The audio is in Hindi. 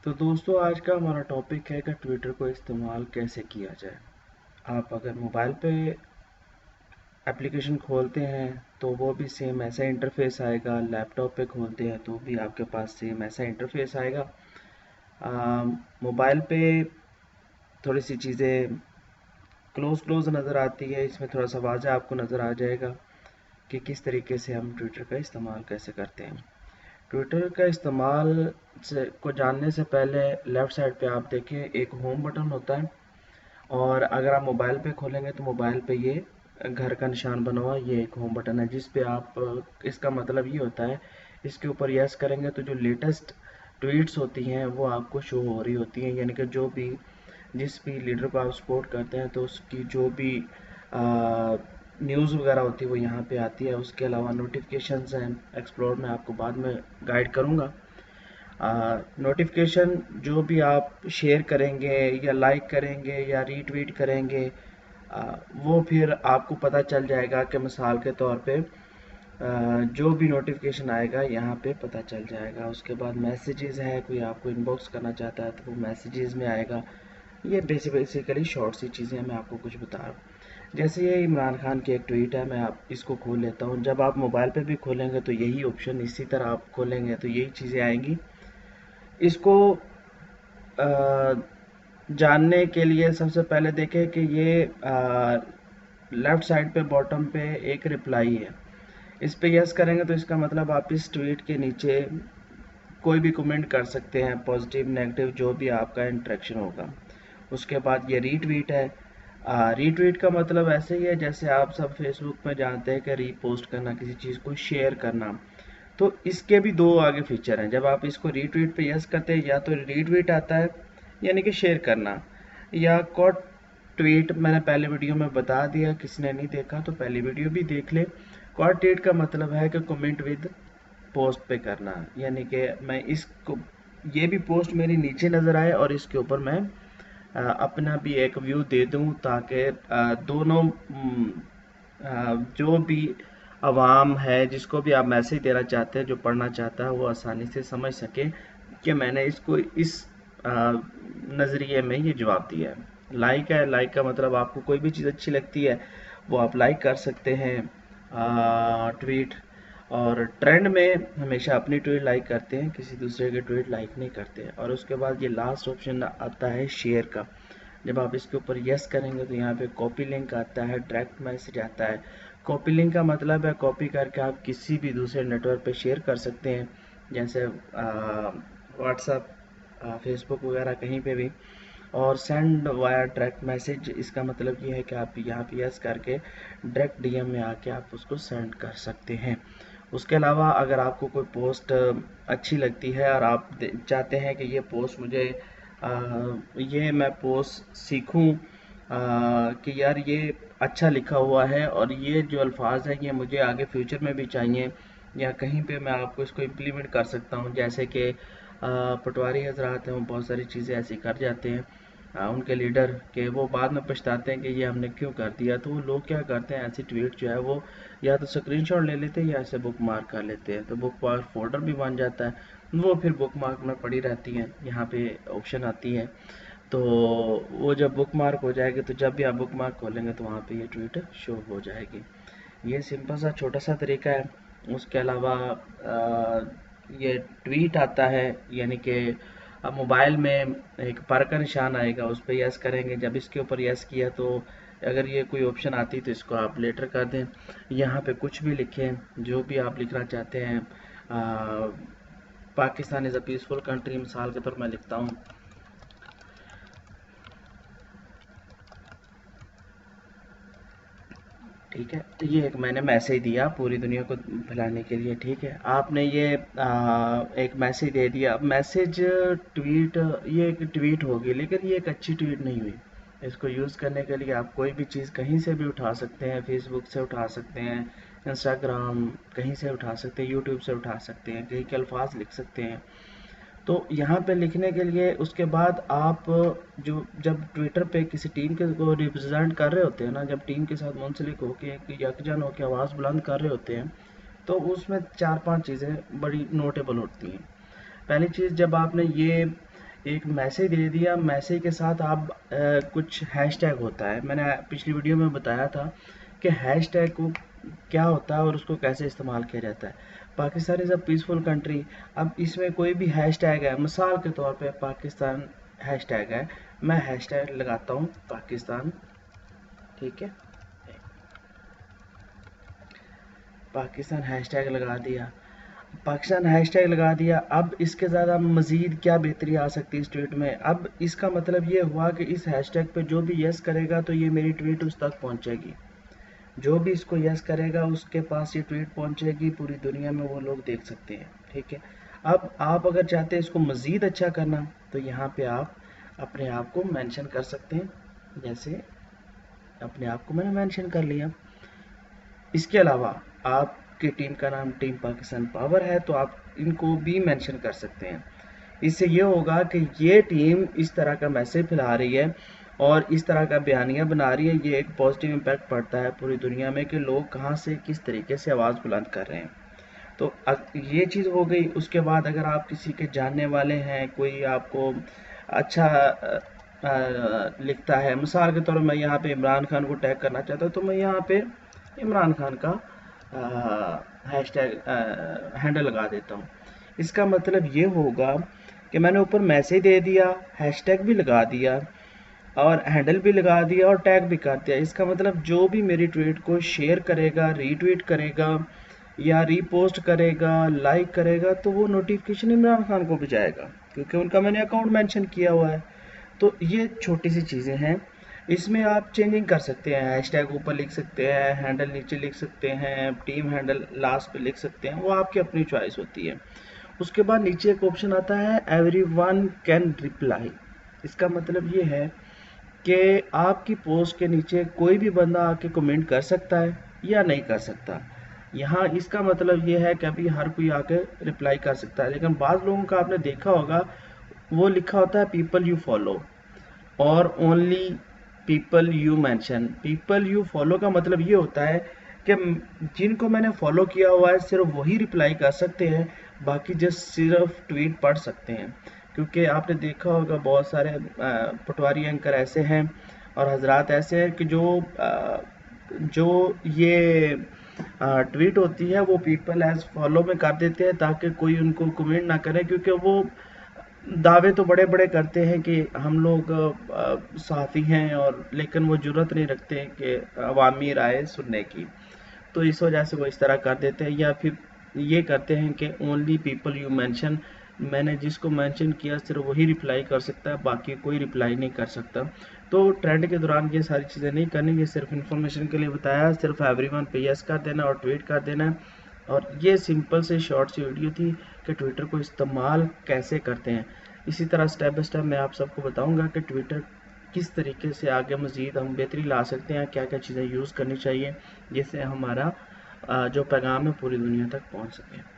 तो दोस्तों आज का हमारा टॉपिक है कि ट्विटर को इस्तेमाल कैसे किया जाए। आप अगर मोबाइल पे एप्लीकेशन खोलते हैं तो वो भी सेम ऐसा इंटरफेस आएगा, लैपटॉप पे खोलते हैं तो भी आपके पास सेम ऐसा इंटरफेस आएगा। मोबाइल पे थोड़ी सी चीज़ें क्लोज क्लोज नज़र आती है, इसमें थोड़ा सा वाज़ा आपको नज़र आ जाएगा कि किस तरीके से हम ट्विटर का इस्तेमाल कैसे करते हैं। ट्विटर का इस्तेमाल से को जानने से पहले लेफ़्ट साइड पे आप देखें एक होम बटन होता है, और अगर आप मोबाइल पे खोलेंगे तो मोबाइल पे ये घर का निशान बना हुआ ये एक होम बटन है जिस पे आप इसका मतलब ये होता है, इसके ऊपर यस करेंगे तो जो लेटेस्ट ट्वीट्स होती हैं वो आपको शो हो रही होती हैं, यानी कि जो भी जिस भी लीडर को आप सपोर्ट करते हैं तो उसकी जो भी न्यूज़ वगैरह होती है वो यहाँ पे आती है। उसके अलावा नोटिफिकेशंस हैं, एक्सप्लोर में आपको बाद में गाइड करूँगा। नोटिफिकेशन जो भी आप शेयर करेंगे या लाइक करेंगे या रीट्वीट करेंगे, वो फिर आपको पता चल जाएगा कि मिसाल के तौर पे जो भी नोटिफिकेशन आएगा यहाँ पे पता चल जाएगा। उसके बाद मैसेजेस है, कोई आपको इनबॉक्स करना चाहता है तो वो मैसेजेस में आएगा। ये बेसिकली शॉर्ट सी चीज़ें मैं आपको कुछ बता रहा हूँ। जैसे ये इमरान खान की एक ट्वीट है, मैं आप इसको खोल लेता हूँ। जब आप मोबाइल पे भी खोलेंगे तो यही ऑप्शन, इसी तरह आप खोलेंगे तो यही चीज़ें आएंगी। इसको अ, जानने के लिए सबसे पहले देखें कि ये लेफ़्ट साइड पे बॉटम पे एक रिप्लाई है, इस पे यस करेंगे तो इसका मतलब आप इस ट्वीट के नीचे कोई भी कमेंट कर सकते हैं, पॉजिटिव नेगेटिव जो भी आपका इंटरेक्शन होगा। उसके बाद ये रीट्वीट है। रीट्वीट का मतलब ऐसे ही है जैसे आप सब फेसबुक में जानते हैं कि रीपोस्ट करना, किसी चीज़ को शेयर करना। तो इसके भी दो आगे फीचर हैं। जब आप इसको रीट्वीट पे यस करते हैं या तो रीट्वीट आता है यानी कि शेयर करना, या कॉट ट्वीट मैंने पहले वीडियो में बता दिया, किसी ने नहीं देखा तो पहली वीडियो भी देख ले। कॉट ट्वीट का मतलब है कि कमेंट विद पोस्ट पे करना, यानी कि मैं इसको ये भी पोस्ट मेरी नीचे नज़र आए और इसके ऊपर मैं अपना भी एक व्यू दे दूं ताकि दोनों जो भी आवाम है जिसको भी आप मैसेज देना चाहते हैं, जो पढ़ना चाहता है वो आसानी से समझ सके कि मैंने इसको इस नज़रिए में ये जवाब दिया है। लाइक है, लाइक का मतलब आपको कोई भी चीज़ अच्छी लगती है वो आप लाइक कर सकते हैं ट्वीट। और ट्रेंड में हमेशा अपनी ट्वीट लाइक करते हैं, किसी दूसरे के ट्वीट लाइक नहीं करते हैं। और उसके बाद ये लास्ट ऑप्शन आता है शेयर का। जब आप इसके ऊपर यस करेंगे तो यहाँ पे कॉपी लिंक आता है, डायरेक्ट मैसेज आता है। कॉपी लिंक का मतलब है कॉपी करके आप किसी भी दूसरे नेटवर्क पे शेयर कर सकते हैं, जैसे व्हाट्सएप, फेसबुक वगैरह कहीं पे भी। और सेंड वाया डायरेक्ट मैसेज, इसका मतलब ये है कि आप यहाँ पे यस करके डायरेक्ट डीएम में आके आप उसको सेंड कर सकते हैं। उसके अलावा अगर आपको कोई पोस्ट अच्छी लगती है और आप चाहते हैं कि ये पोस्ट मुझे ये मैं पोस्ट सीखूं कि यार ये अच्छा लिखा हुआ है और ये जो अल्फाज है ये मुझे आगे फ्यूचर में भी चाहिए, या कहीं पे मैं आपको इसको इम्प्लीमेंट कर सकता हूँ, जैसे कि पटवारी हजरात हैं वो बहुत सारी चीज़ें ऐसी कर जाते हैं, उनके लीडर के वो बाद में पछताते हैं कि ये हमने क्यों कर दिया। तो वो लोग क्या करते हैं, ऐसी ट्वीट जो है वो या तो स्क्रीनशॉट ले लेते हैं या ऐसे बुक मार्क कर लेते हैं, तो बुक मार्क फोल्डर भी बन जाता है, वो फिर बुक मार्क में पड़ी रहती हैं। यहाँ पे ऑप्शन आती है, तो वो जब बुक मार्क हो जाएगी तो जब भी आप बुक मार्क खोलेंगे तो वहाँ पे ये ट्वीट शो हो जाएगी। ये सिंपल सा छोटा सा तरीका है। उसके अलावा ये ट्वीट आता है, यानी कि अब मोबाइल में एक पर का निशान आएगा, उस पर यस करेंगे। जब इसके ऊपर यस किया तो अगर ये कोई ऑप्शन आती तो इसको आप लेटर कर दें, यहाँ पे कुछ भी लिखें जो भी आप लिखना चाहते हैं। Pakistan is a peaceful country मिसाल के तौर मैं लिखता हूँ, ठीक है। तो ये एक मैंने मैसेज दिया पूरी दुनिया को फैलाने के लिए, ठीक है। आपने ये एक मैसेज दे दिया। अब मैसेज ट्वीट, ये एक ट्वीट होगी लेकिन ये एक अच्छी ट्वीट नहीं हुई। इसको यूज़ करने के लिए आप कोई भी चीज़ कहीं से भी उठा सकते हैं, फेसबुक से उठा सकते हैं, इंस्टाग्राम कहीं से उठा सकते हैं, यूट्यूब से उठा सकते हैं, कहीं के अल्फाज लिख सकते हैं। तो यहाँ पे लिखने के लिए उसके बाद आप जो जब ट्विटर पे किसी टीम के को रिप्रेजेंट कर रहे होते हैं ना, जब टीम के साथ मुंसलिक होकर एक यकजन होकर आवाज़ बुलंद कर रहे होते हैं तो उसमें चार पांच चीज़ें बड़ी नोटेबल होती हैं। पहली चीज़, जब आपने ये एक मैसेज दे दिया, मैसेज के साथ आप कुछ हैशटैग होता है, मैंने पिछली वीडियो में बताया था कि हैशटैग को क्या होता है और उसको कैसे इस्तेमाल किया जाता है। Pakistan is a peaceful country, अब इसमें कोई भी हैशटैग है, मिसाल के तौर पे पाकिस्तान हैशटैग है, मैं हैशटैग लगाता हूँ पाकिस्तान, ठीक है, पाकिस्तान हैशटैग लगा दिया, पाकिस्तान हैशटैग लगा दिया। अब इसके ज़्यादा मज़ीद क्या बेहतरी आ सकती है इस ट्वीट में। अब इसका मतलब ये हुआ कि इस हैशटैग पे जो भी यस करेगा तो ये मेरी ट्वीट उस तक पहुंचेगी, जो भी इसको यस करेगा उसके पास ये ट्वीट पहुंचेगी, पूरी दुनिया में वो लोग देख सकते हैं, ठीक है। अब आप अगर चाहते हैं इसको मज़ीद अच्छा करना तो यहाँ पे आप अपने आप को मेंशन कर सकते हैं, जैसे अपने आप को मैंने मेंशन कर लिया। इसके अलावा आपकी टीम का नाम टीम पाकिस्तान पावर है तो आप इनको भी मेंशन कर सकते हैं। इससे ये होगा कि ये टीम इस तरह का मैसेज फैला रही है और इस तरह का बयानिया बना रही है, ये एक पॉजिटिव इम्पैक्ट पड़ता है पूरी दुनिया में कि लोग कहाँ से किस तरीके से आवाज़ बुलंद कर रहे हैं। तो ये चीज़ हो गई। उसके बाद अगर आप किसी के जानने वाले हैं, कोई आपको अच्छा लिखता है, मिसाल के तौर पर मैं यहाँ पे इमरान खान को टैग करना चाहता हूँ तो मैं यहाँ पे इमरान खान का हैशटैग हैंडल लगा देता हूँ। इसका मतलब ये होगा कि मैंने ऊपर मैसेज दे दिया, हैशटैग भी लगा दिया और हैंडल भी लगा दिया और टैग भी कर दिया। इसका मतलब जो भी मेरी ट्वीट को शेयर करेगा, रीट्वीट करेगा या रीपोस्ट करेगा, लाइक करेगा तो वो नोटिफिकेशन इमरान खान को भी जाएगा क्योंकि उनका मैंने अकाउंट मेंशन किया हुआ है। तो ये छोटी सी चीज़ें हैं, इसमें आप चेंजिंग कर सकते हैं, हैशटैग ऊपर लिख सकते हैं, हैंडल नीचे लिख सकते हैं, टीम हैंडल लास्ट पे लिख सकते हैं, वो आपकी अपनी चॉइस होती है। उसके बाद नीचे एक ऑप्शन आता है एवरीवन कैन रिप्लाई। इसका मतलब ये है कि आपकी पोस्ट के नीचे कोई भी बंदा आके कमेंट कर सकता है या नहीं कर सकता। यहाँ इसका मतलब ये है कि अभी हर कोई आके रिप्लाई कर सकता है, लेकिन बाद लोगों का आपने देखा होगा वो लिखा होता है पीपल यू फॉलो और only people you mention. People you follow का मतलब ये होता है कि जिनको मैंने फॉलो किया हुआ है सिर्फ वही रिप्लाई कर सकते हैं, बाकी जस्ट सिर्फ ट्वीट पढ़ सकते हैं। क्योंकि आपने देखा होगा बहुत सारे पटवारी एंकर ऐसे हैं और हजरात ऐसे हैं कि जो ये ट्वीट होती है वो पीपल एज फॉलो में कर देते हैं ताकि कोई उनको कमेंट ना करे, क्योंकि वो दावे तो बड़े बड़े करते हैं कि हम लोग सहाफ़ी हैं और लेकिन वो जुर्रत नहीं रखते हैं कि अवामी राय सुनने की। तो इस वजह से वो इस तरह कर देते हैं या फिर ये करते हैं कि ओनली पीपल यू मेंशन, मैंने जिसको मेंशन किया सिर्फ वही रिप्लाई कर सकता है, बाकी कोई रिप्लाई नहीं कर सकता। तो ट्रेंड के दौरान ये सारी चीज़ें नहीं करनी, ये सिर्फ इन्फॉर्मेशन के लिए बताया, सिर्फ एवरीवन पे यस कर देना और ट्वीट कर देना। और ये सिंपल से शॉर्ट सी वीडियो थी कि ट्विटर को इस्तेमाल कैसे करते हैं। इसी तरह स्टेप बाय स्टेप मैं आप सबको बताऊंगा कि ट्विटर किस तरीके से आगे मज़ीद हम बेहतरी ला सकते हैं, क्या क्या चीज़ें यूज़ करनी चाहिए जिससे हमारा जो पैगाम है पूरी दुनिया तक पहुंच सके।